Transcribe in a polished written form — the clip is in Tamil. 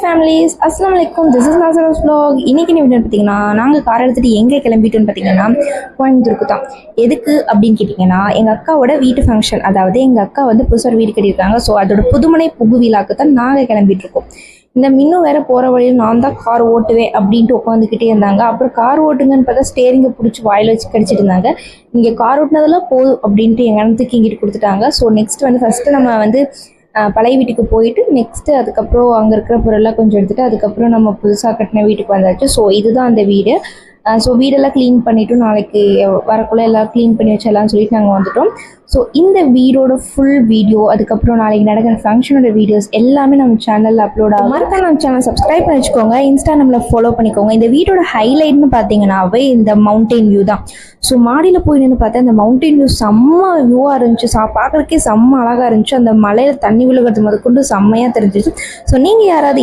ஃபேமிலிஸ் அஸ்ஸலாமு அலைக்கும். This is Nasar's vlog. இன்னைக்கு என்ன வீடியோ பார்த்தீங்கன்னா, நாங்கள் கார் எடுத்துகிட்டு எங்கே கிளம்பிட்டோன்னு பார்த்தீங்கன்னா கோயம்புத்தூருக்கு தான். எதுக்கு அப்படின்னு கேட்டிங்கன்னா, எங்கள் அக்காவோட வீட்டு ஃபங்க்ஷன். அதாவது எங்கள் அக்கா வந்து புதுசாக ஒரு வீடு கட்டியிருக்காங்க. ஸோ அதோட புதுமனை புகு விழாக்கு தான் நாங்கள் கிளம்பிட்டுருக்கோம். இந்த மின்னும் வேற போகிற வழியில் நான் தான் கார் ஓட்டுவேன் அப்படின்ட்டு உட்காந்துக்கிட்டே இருந்தாங்க. அப்புறம் கார் ஓட்டுங்கன்னு பார்த்தா ஸ்டேரிங்கை பிடிச்சி வாயில் வச்சு கடிச்சிட்டு இருந்தாங்க. இங்கே கார் ஓட்டினதெல்லாம் போதும் அப்படின்ட்டு எங்கள் அண்ணத்துக்கு இங்கிட்டு கொடுத்துட்டாங்க. ஸோ நெக்ஸ்ட் வந்து ஃபஸ்ட்டு நம்ம வந்து பழைய வீட்டுக்கு போயிட்டு நெக்ஸ்ட்டு அதுக்கப்புறம் அங்கே இருக்கிற பொருளெல்லாம் கொஞ்சம் எடுத்துகிட்டு அதுக்கப்புறம் நம்ம புதுசாக கட்டின வீட்டுக்கு வந்தாச்சு. ஸோ இதுதான் அந்த வீடு. ஸோ வீடெல்லாம் க்ளீன் பண்ணிவிட்டு நாளைக்கு வரக்குள்ளே எல்லாம் க்ளீன் பண்ணி வச்சிடலாம்னு சொல்லிட்டு நாங்கள் வந்துட்டோம். ஸோ இந்த வீடோட ஃபுல் வீடியோ அதுக்கப்புறம் நாளைக்கு நடக்கிற ஃபங்க்ஷனோட வீடியோஸ் எல்லாமே நம்ம சேனலில் அப்லோட் ஆகும். மறக்காம நம்ம சேனல் சப்ஸ்கிரைப் பண்ணி வச்சுக்கோங்க. இன்ஸ்டா நம்மளை ஃபாலோ பண்ணிக்கோங்க. இந்த வீடோட ஹைலைட்னு பார்த்தீங்கன்னாவே இந்த மவுண்டெயின் வியூ தான். ஸோ மாடியில் போய் நின்று பார்த்தா இந்த மவுண்டெயின் வியூ செம்ம வியூவாக இருந்துச்சு. பார்க்குறதுக்கே செம்ம அழகாக இருந்துச்சு. அந்த மலையில் தண்ணி விழுகிறது முதற்கொண்டு செம்மையாக தெரிஞ்சிச்சு. ஸோ நீங்கள் யாராவது